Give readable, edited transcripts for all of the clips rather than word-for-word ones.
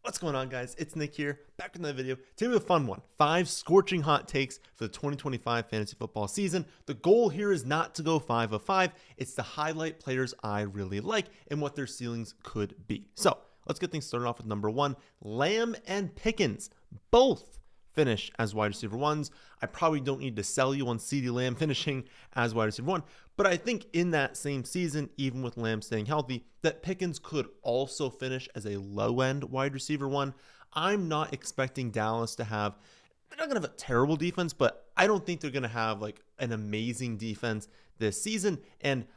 What's going on, guys? It's Nick here, back with another video. Today we have a fun one. 5 scorching hot takes for the 2025 fantasy football season. The goal here is not to go 5 of 5. It's to highlight players I really like and what their ceilings could be. So let's get things started off with number 1. Lamb and Pickens both finish as wide receiver ones. I probably don't need to sell you on CeeDee Lamb finishing as wide receiver 1, but I think in that same season, even with Lamb staying healthy, that Pickens could also finish as a low-end wide receiver 1. I'm not expecting Dallas to have, they're not going to have a terrible defense, but I don't think they're going to have like an amazing defense this season, and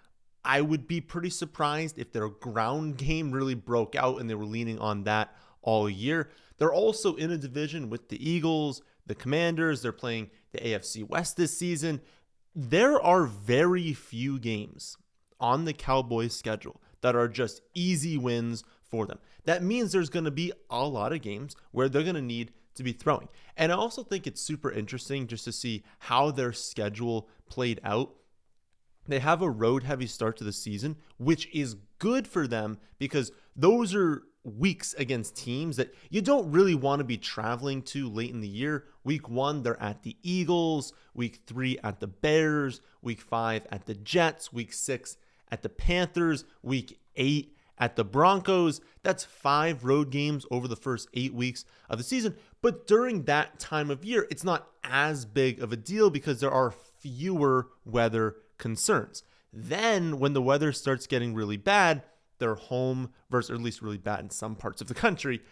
I would be pretty surprised if their ground game really broke out and they were leaning on that all year. They're also in a division with the Eagles, the Commanders. They're playing the AFC West this season. There are very few games on the Cowboys schedule that are just easy wins for them. That means there's going to be a lot of games where they're going to need to be throwing. And I also think it's super interesting just to see how their schedule played out. They have a road heavy start to the season, which is good for them because those are weeks against teams that you don't really want to be traveling to late in the year. Week 1, they're at the Eagles. Week 3 at the Bears. Week 5 at the Jets. Week 6 at the Panthers. Week 8 at the Broncos. That's 5 road games over the first 8 weeks of the season. But during that time of year, it's not as big of a deal because there are fewer weather concerns. Then when the weather starts getting really bad, they're home versus, or at least really bad in some parts of the country.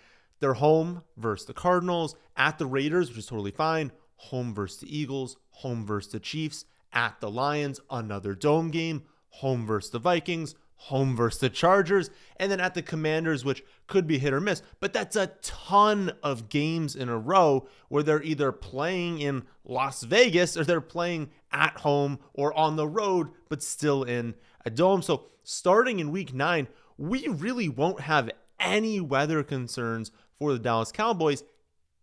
They're home versus the Cardinals, at the Raiders, which is totally fine, home versus the Eagles, home versus the Chiefs, at the Lions, another dome game, home versus the Vikings, home versus the Chargers, and then at the Commanders, which could be hit or miss. But that's a ton of games in a row where they're either playing in Las Vegas or they're playing at home or on the road, but still in a dome. So starting in week 9, we really won't have any weather concerns for the Dallas Cowboys,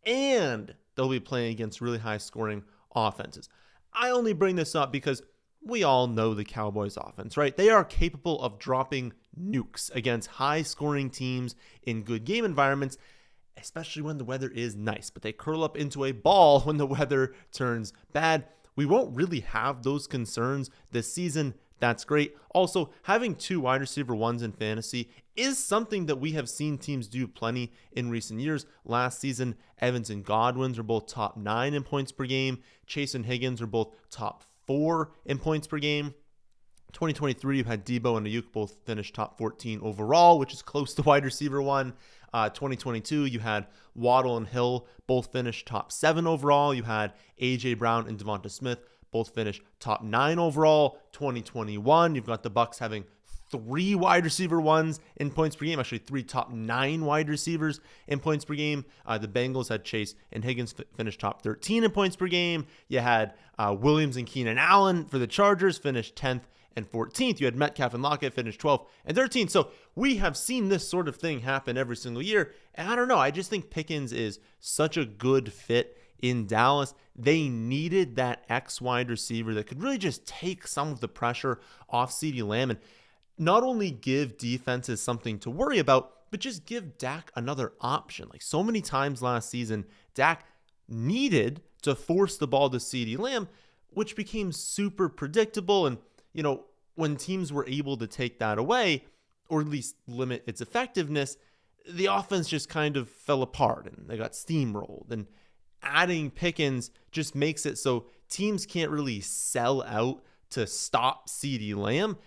and they'll be playing against really high scoring offenses. I only bring this up because we all know the Cowboys offense, right? They are capable of dropping nukes against high scoring teams in good game environments, especially when the weather is nice, but they curl up into a ball when the weather turns bad. We won't really have those concerns this season. That's great. Also, having 2 wide receiver ones in fantasy is something that we have seen teams do plenty in recent years. Last season, Evans and Godwins were both top 9 in points per game. Chase and Higgins were both top 4 in points per game. 2023, you had Debo and Ayuk both finished top 14 overall, which is close to wide receiver 1. 2022, you had Waddle and Hill both finished top 7 overall. You had A.J. Brown and Devonta Smith both finished top 9 overall. 2021, you've got the Bucs having 3 wide receiver ones in points per game, actually 3 top 9 wide receivers in points per game. The Bengals had Chase and Higgins finished top 13 in points per game. You had Williams and Keenan Allen for the Chargers finished 10th and 14th. You had Metcalf and Lockett finished 12th and 13th. So we have seen this sort of thing happen every single year. And I don't know, I just think Pickens is such a good fit in Dallas. They needed that X wide receiver that could really just take some of the pressure off CeeDee Lamb and not only give defenses something to worry about, but just give Dak another option. Like so many times last season, Dak needed to force the ball to CeeDee Lamb, which became super predictable. And, you know, when teams were able to take that away, or at least limit its effectiveness, the offense just kind of fell apart and they got steamrolled. And adding Pickens just makes it so teams can't really sell out to stop CeeDee Lamb,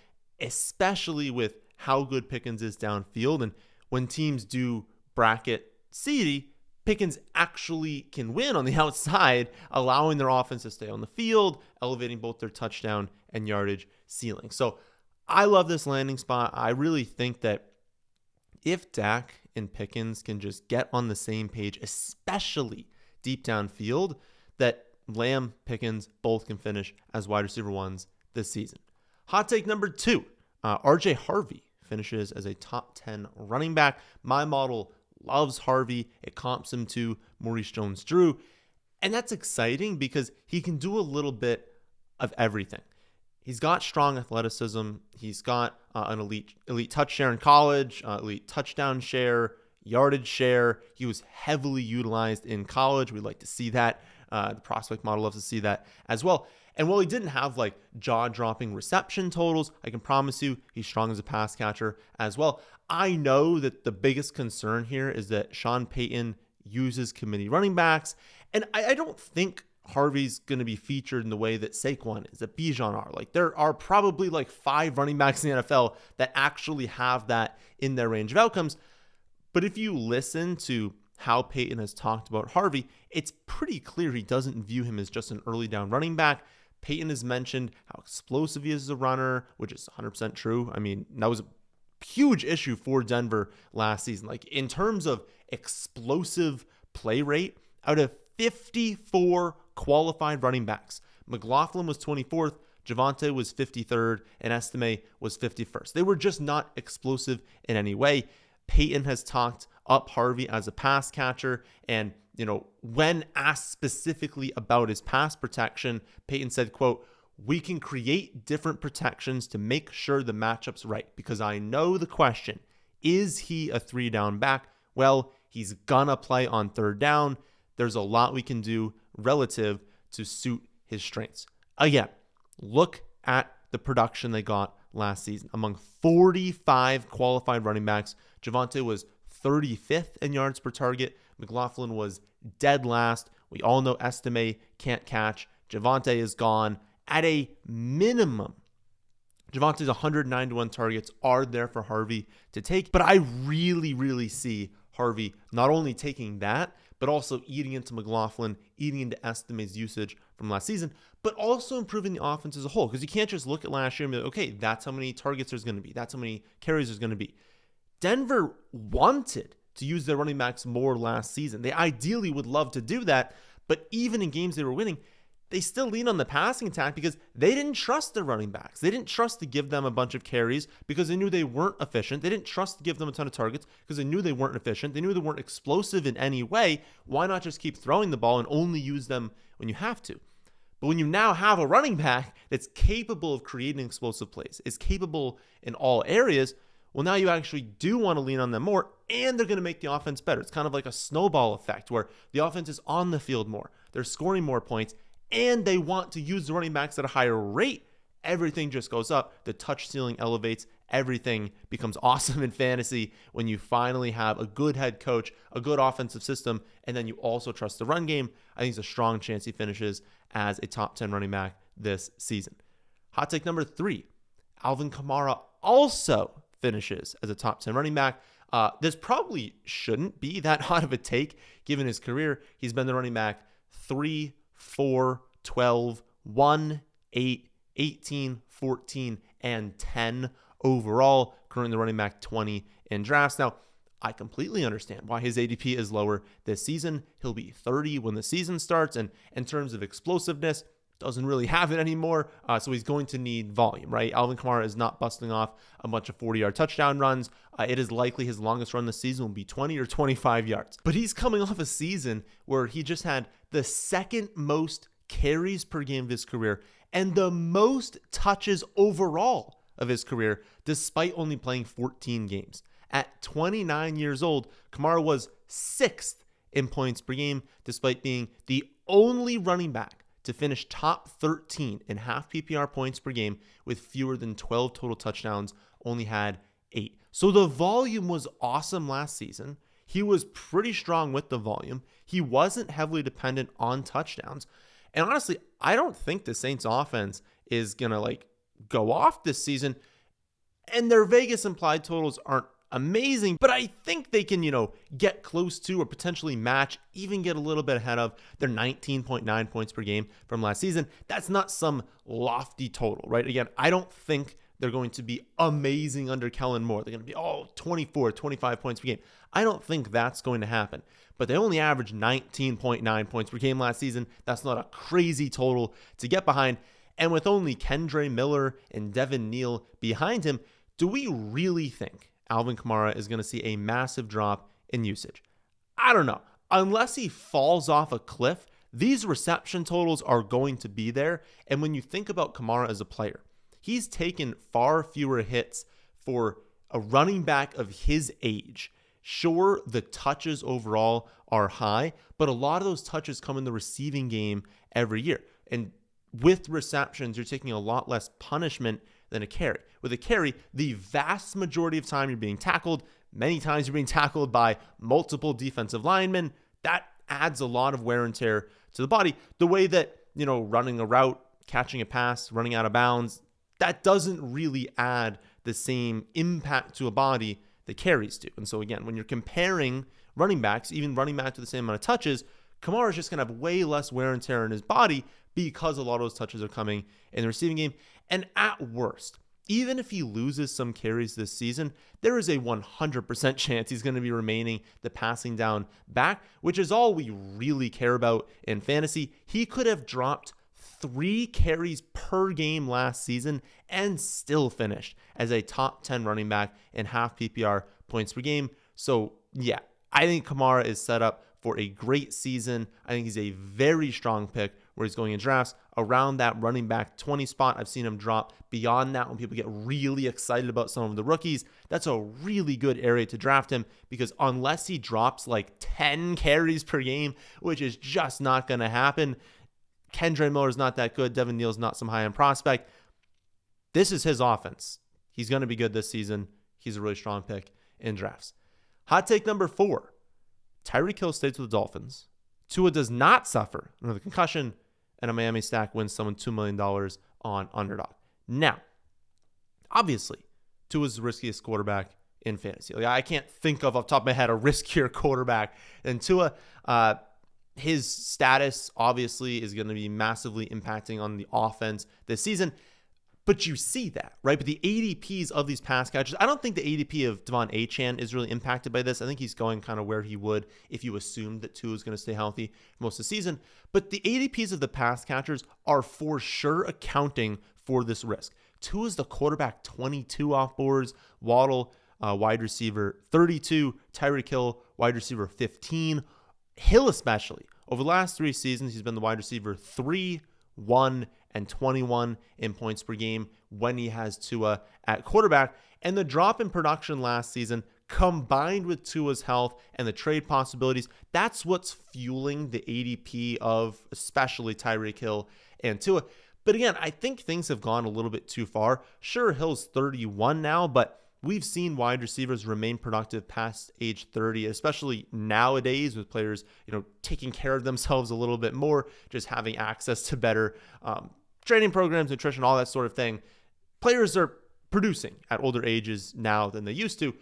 especially with how good Pickens is downfield. And when teams do bracket CeeDee, Pickens actually can win on the outside, allowing their offense to stay on the field, elevating both their touchdown and yardage ceiling. So I love this landing spot. I really think that if Dak and Pickens can just get on the same page, especially deep downfield, that Lamb, Pickens both can finish as wide receiver ones this season. Hot take number 2, RJ Harvey finishes as a top 10 running back. My model loves Harvey. It comps him to Maurice Jones-Drew. And that's exciting because he can do a little bit of everything. He's got strong athleticism. He's got an elite touch share in college, elite touchdown share yardage share. He was heavily utilized in college. We'd like to see that. The prospect model loves to see that as well. And while he didn't have like jaw-dropping reception totals, I can promise you he's strong as a pass catcher as well. I know that the biggest concern here is that Sean Payton uses committee running backs. And I don't think Harvey's going to be featured in the way that Saquon is, that Bijan are. Like, there are probably like 5 running backs in the NFL that actually have that in their range of outcomes. But if you listen to how Payton has talked about Harvey, it's pretty clear he doesn't view him as just an early down running back. Payton has mentioned how explosive he is as a runner, which is 100% true. I mean, that was a huge issue for Denver last season. Like, in terms of explosive play rate, out of 54 qualified running backs, McLaughlin was 24th, Javonte was 53rd, and Estime was 51st. They were just not explosive in any way. Payton has talked up Harvey as a pass catcher, and when asked specifically about his pass protection, Payton said, quote, "We can create different protections to make sure the matchup's right, because I know the question, is he a 3-down back? Well, he's gonna play on 3rd down. There's a lot we can do relative to suit his strengths." Again, look at the production they got last season. Among 45 qualified running backs, Javonte was 35th in yards per target. McLaughlin was dead last. We all know Estime can't catch. Javonte is gone. At a minimum, Javonte's 191 targets are there for Harvey to take. But I really, really see Harvey not only taking that, but also eating into McLaughlin, eating into Estime's usage from last season, but also improving the offense as a whole. Because you can't just look at last year and be like, okay, that's how many targets there's going to be. That's how many carries there's going to be. Denver wanted to use their running backs more last season. They ideally would love to do that, but even in games they were winning, they still lean on the passing attack because they didn't trust their running backs. They didn't trust to give them a bunch of carries because they knew they weren't efficient. They didn't trust to give them a ton of targets because they knew they weren't efficient. They knew they weren't explosive in any way. Why not just keep throwing the ball and only use them when you have to? But when you now have a running back that's capable of creating explosive plays, is capable in all areas, well, now you actually do want to lean on them more, and they're going to make the offense better. It's kind of like a snowball effect where the offense is on the field more. They're scoring more points, and they want to use the running backs at a higher rate. Everything just goes up. The touch ceiling elevates. Everything becomes awesome in fantasy when you finally have a good head coach, a good offensive system, and then you also trust the run game. I think it's a strong chance he finishes as a top 10 running back this season. Hot take number 3, Alvin Kamara also finishes as a top 10 running back. This probably shouldn't be that hot of a take given his career. He's been the running back 3, 4, 12, 1, 8, 18, 14, and 10 overall. Currently the running back 20 in drafts. Now, I completely understand why his ADP is lower this season. He'll be 30 when the season starts, and in terms of explosiveness, doesn't really have it anymore, so he's going to need volume, right? Alvin Kamara is not busting off a bunch of 40-yard touchdown runs. It is likely his longest run this season will be 20 or 25 yards. But he's coming off a season where he just had the second most carries per game of his career and the most touches overall of his career, despite only playing 14 games. At 29 years old, Kamara was 6th in points per game, despite being the only running back to finish top 13 in half PPR points per game with fewer than 12 total touchdowns, only had 8. So the volume was awesome last season. He was pretty strong with the volume. He wasn't heavily dependent on touchdowns. And honestly, I don't think the Saints offense is going to go off this season. And their Vegas implied totals aren't amazing, but I think they can, get close to or potentially match, even get a little bit ahead of their 19.9 points per game from last season. That's not some lofty total, right? Again, I don't think they're going to be amazing under Kellen Moore. They're going to be 24, 25 points per game. I don't think that's going to happen, but they only averaged 19.9 points per game last season. That's not a crazy total to get behind. And with only Kendre Miller and Devin Neal behind him, do we really think Alvin Kamara is going to see a massive drop in usage? I don't know. Unless he falls off a cliff, these reception totals are going to be there. And when you think about Kamara as a player, he's taken far fewer hits for a running back of his age Sure, the touches overall are high, but a lot of those touches come in the receiving game every year. And with receptions, you're taking a lot less punishment than a carry. With a carry, the vast majority of time you're being tackled. Many times you're being tackled by multiple defensive linemen. That adds a lot of wear and tear to the body. The way that, running a route, catching a pass, running out of bounds, that doesn't really add the same impact to a body that carries do. And so again, when you're comparing running backs, even running back to the same amount of touches, Kamara is just going to have way less wear and tear in his body because a lot of those touches are coming in the receiving game. And at worst, even if he loses some carries this season, there is a 100% chance he's going to be remaining the passing down back, which is all we really care about in fantasy. He could have dropped 3 carries per game last season and still finished as a top 10 running back in half PPR points per game. So yeah, I think Kamara is set up for a great season. I think he's a very strong pick where he's going in drafts around that running back 20 spot. I've seen him drop beyond that when people get really excited about some of the rookies. That's a really good area to draft him because unless he drops like 10 carries per game, which is just not going to happen, Kendre Miller's not that good. Devin Neal's not some high-end prospect. This is his offense. He's going to be good this season. He's a really strong pick in drafts. Hot take number 4. Tyreek Hill stays with the Dolphins. Tua does not suffer another concussion, and a Miami stack wins someone $2 million on Underdog. Now, obviously, Tua's the riskiest quarterback in fantasy. I can't think of off the top of my head a riskier quarterback than Tua. His status obviously is going to be massively impacting on the offense this season. But you see that, right? But the ADPs of these pass catchers, I don't think the ADP of Devon Achane is really impacted by this. I think he's going kind of where he would if you assumed that Tua is going to stay healthy for most of the season. But the ADPs of the pass catchers are for sure accounting for this risk. Tua is the quarterback 22 off boards, Waddle, wide receiver 32, Tyreek Hill, wide receiver 15. Hill especially, over the last 3 seasons, he's been the wide receiver 3, 1, and 21 in points per game when he has Tua at quarterback. And the drop in production last season, combined with Tua's health and the trade possibilities, that's what's fueling the ADP of especially Tyreek Hill and Tua. But again, I think things have gone a little bit too far. Sure, Hill's 31 now, but we've seen wide receivers remain productive past age 30, especially nowadays with players, taking care of themselves a little bit more, just having access to better training programs, nutrition, all that sort of thing. Players are producing at older ages now than they used to.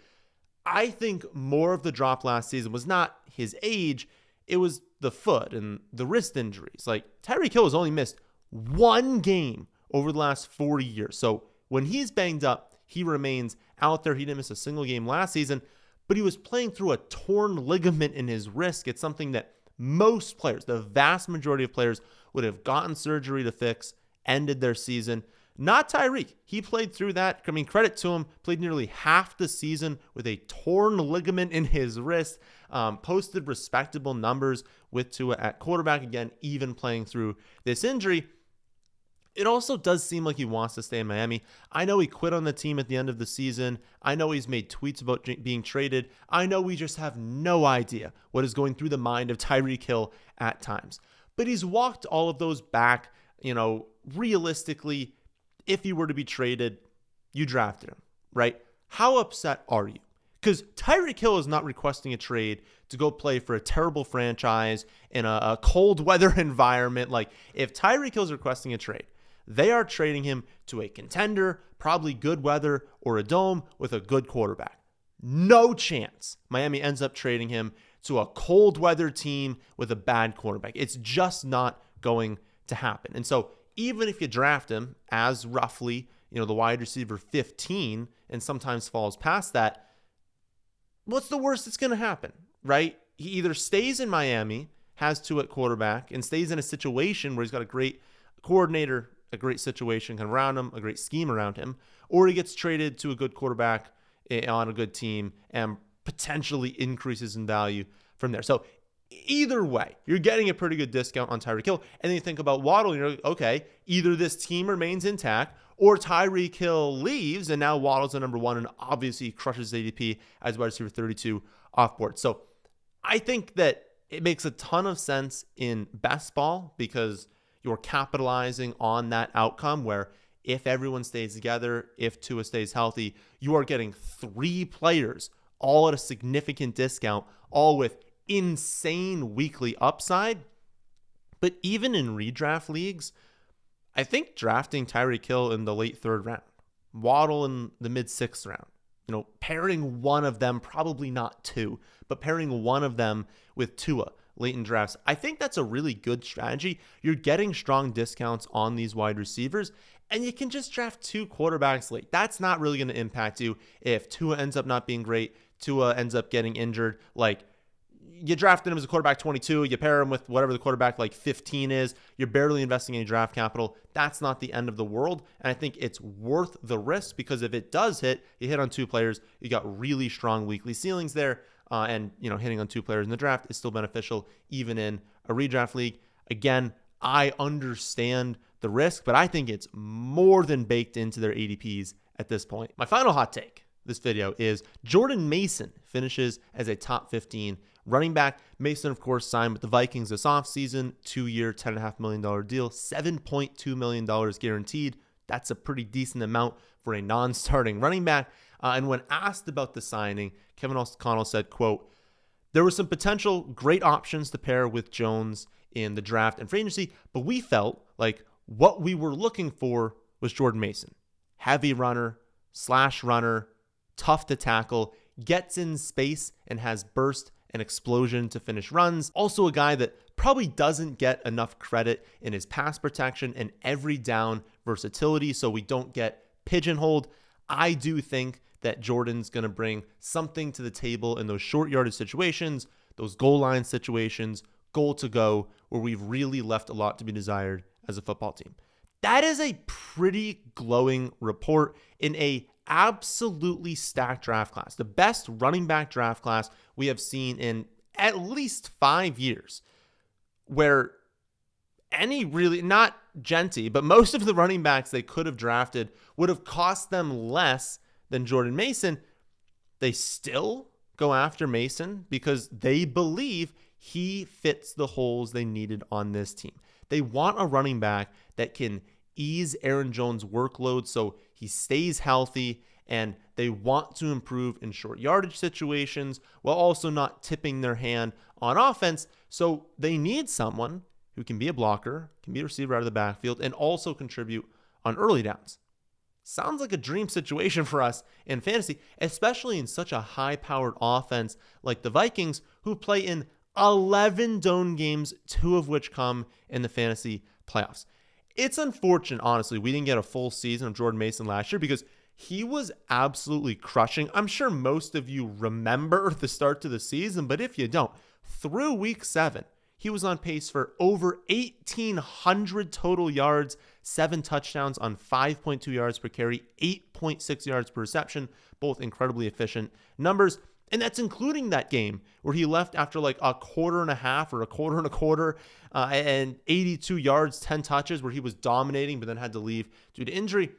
I think more of the drop last season was not his age, it was the foot and the wrist injuries. Like Tyreek Hill has only missed 1 game over the last 4 years. So when he's banged up, he remains out there. He didn't miss a single game last season, but he was playing through a torn ligament in his wrist. It's something that most players, the vast majority of players, would have gotten surgery to fix, ended their season. Not Tyreek. He played through that. I mean, credit to him. Played nearly half the season with a torn ligament in his wrist. Posted respectable numbers with Tua at quarterback. Again, even playing through this injury. It also does seem like he wants to stay in Miami. I know he quit on the team at the end of the season. I know he's made tweets about being traded. I know we just have no idea what is going through the mind of Tyreek Hill at times. But he's walked all of those back. Realistically, if he were to be traded, you drafted him, right? How upset are you? Because Tyreek Hill is not requesting a trade to go play for a terrible franchise in a cold weather environment. Like, if Tyreek Hill is requesting a trade, they are trading him to a contender, probably good weather, or a dome with a good quarterback. No chance Miami ends up trading him to a cold weather team with a bad quarterback. It's just not going to happen. And so even if you draft him as roughly, the wide receiver 15 and sometimes falls past that, what's the worst that's going to happen, right? He either stays in Miami, has Tua at quarterback, and stays in a situation where he's got a great coordinator, a great situation around him, a great scheme around him, or he gets traded to a good quarterback on a good team and potentially increases in value from there. So either way, you're getting a pretty good discount on Tyreek Hill. And then you think about Waddle, and you're like, okay, either this team remains intact or Tyreek Hill leaves, and now Waddle's the number 1 and obviously crushes ADP as wide receiver 32 off board. So I think that it makes a ton of sense in best ball because you're capitalizing on that outcome where if everyone stays together, if Tua stays healthy, you are getting 3 players all at a significant discount, all with insane weekly upside. But even in redraft leagues, I think drafting Tyreek Hill in the late 3rd round, Waddle in the mid 6th round, pairing one of them, probably not 2, but pairing one of them with Tua late in drafts, I think that's a really good strategy. You're getting strong discounts on these wide receivers, and you can just draft 2 quarterbacks late. That's not really going to impact you if Tua ends up not being great, Tua ends up getting injured. Like, you drafted him as a quarterback 22, you pair him with whatever the quarterback like 15 is, you're barely investing any draft capital. That's not the end of the world. And I think it's worth the risk because if it does hit, you hit on 2 players, you got really strong weekly ceilings there. And hitting on 2 players in the draft is still beneficial even in a redraft league. Again, I understand the risk, but I think it's more than baked into their ADPs at this point. My final hot take this video is Jordan Mason finishes as a top 15 running back. Mason, of course, signed with the Vikings this offseason, 2-year, $10.5 million deal, $7.2 million guaranteed. That's a pretty decent amount for a non-starting running back. And when asked about the signing, Kevin O'Connell said, quote, "There were some potential great options to pair with Jones in the draft and free agency, but we felt like what we were looking for was Jordan Mason. Heavy runner, slash runner, tough to tackle, gets in space and has burst and explosion to finish runs. Also a guy that probably doesn't get enough credit in his pass protection and every down versatility, so we don't get pigeonholed. I do think that Jordan's going to bring something to the table in those short yardage situations, those goal line situations, goal to go, where we've really left a lot to be desired as a football team." That is a pretty glowing report in a absolutely stacked draft class. The best running back draft class we have seen in at least 5 years, where any really, not Genty, but most of the running backs they could have drafted would have cost them less than Jordan Mason. They still go after Mason because they believe he fits the holes they needed on this team. They want a running back that can ease Aaron Jones' workload so he stays healthy, and they want to improve in short yardage situations while also not tipping their hand on offense. So they need someone who can be a blocker, can be a receiver out of the backfield, and also contribute on early downs. Sounds like a dream situation for us in fantasy, especially in such a high-powered offense like the Vikings, who play in 11 dome games, 2 of which come in the fantasy playoffs. It's unfortunate, honestly, we didn't get a full season of Jordan Mason last year because he was absolutely crushing. I'm sure most of you remember the start to the season, but if you don't, through week 7, he was on pace for over 1,800 total yards, 7 touchdowns on 5.2 yards per carry, 8.6 yards per reception, both incredibly efficient numbers. And that's including that game where he left after like a quarter and a half or a quarter and a quarter and 82 yards, 10 touches, where he was dominating but then had to leave due to injury.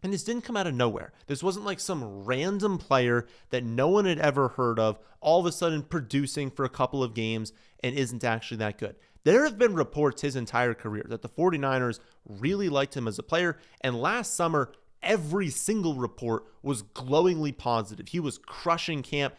And this didn't come out of nowhere. This wasn't like some random player that no one had ever heard of all of a sudden producing for a couple of games and isn't actually that good. There have been reports his entire career that the 49ers really liked him as a player, and last summer, every single report was glowingly positive. He was crushing camp.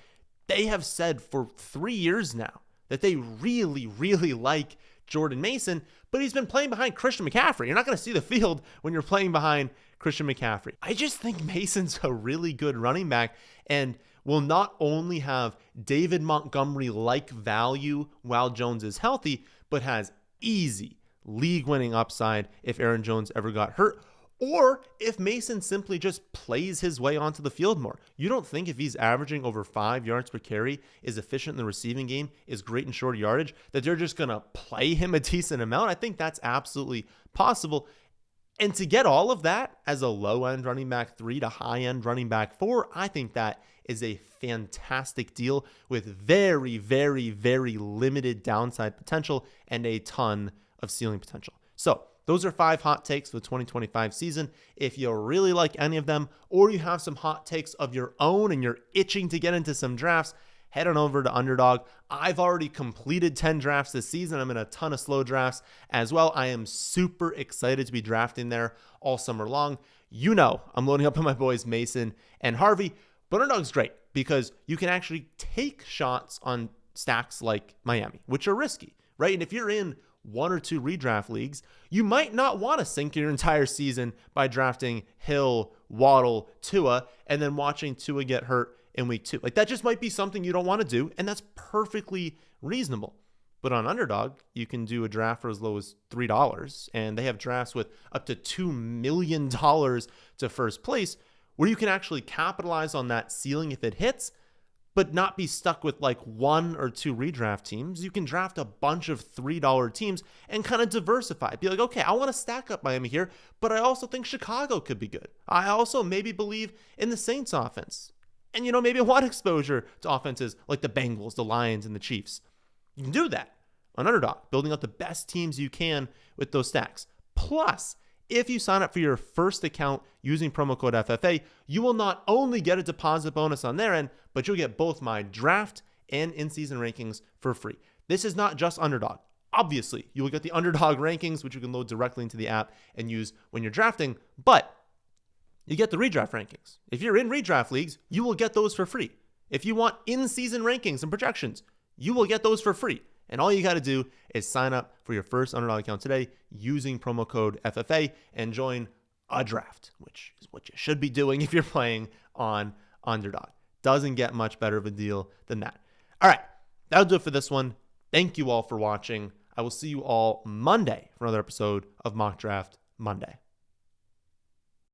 They have said for 3 years now that they really, really like Jordan Mason, but he's been playing behind Christian McCaffrey. You're not going to see the field when you're playing behind Christian McCaffrey. I just think Mason's a really good running back and will not only have David Montgomery-like value while Jones is healthy, but has easy league-winning upside if Aaron Jones ever got hurt, or if Mason simply just plays his way onto the field more. You don't think if he's averaging over 5 yards per carry, is efficient in the receiving game, is great in short yardage, that they're just going to play him a decent amount? I think that's absolutely possible. And to get all of that as a low-end running back 3 to high-end running back 4, I think that is a fantastic deal with very, very, very limited downside potential and a ton of ceiling potential. So those are 5 hot takes for the 2025 season. If you really like any of them, or you have some hot takes of your own and you're itching to get into some drafts, head on over to Underdog. I've already completed 10 drafts this season. I'm in a ton of slow drafts as well. I am super excited to be drafting there all summer long. You know, I'm loading up on my boys Mason and Harvey, but Underdog's great because you can actually take shots on stacks like Miami, which are risky, right? And if you're in 1 or 2 redraft leagues, you might not want to sink your entire season by drafting Hill, Waddle, Tua, and then watching Tua get hurt in week 2. Like, that just might be something you don't want to do, and that's perfectly reasonable. But on Underdog, you can do a draft for as low as $3, and they have drafts with up to $2 million to first place, where you can actually capitalize on that ceiling if it hits, but not be stuck with like 1 or 2 redraft teams. You can draft a bunch of $3 teams and kind of diversify. Be like, okay, I want to stack up Miami here, but I also think Chicago could be good. I also maybe believe in the Saints offense. And, you know, maybe I want exposure to offenses like the Bengals, the Lions, and the Chiefs. You can do that on Underdog, building out the best teams you can with those stacks. Plus, if you sign up for your first account using promo code FFA, you will not only get a deposit bonus on their end, but you'll get both my draft and in-season rankings for free. This is not just Underdog. Obviously, you will get the Underdog rankings, which you can load directly into the app and use when you're drafting, but you get the redraft rankings. If you're in redraft leagues, you will get those for free. If you want in-season rankings and projections, you will get those for free. And all you got to do is sign up for your first Underdog account today using promo code FFA and join a draft, which is what you should be doing if you're playing on Underdog. Doesn't get much better of a deal than that. All right, that'll do it for this one. Thank you all for watching. I will see you all Monday for another episode of Mock Draft Monday.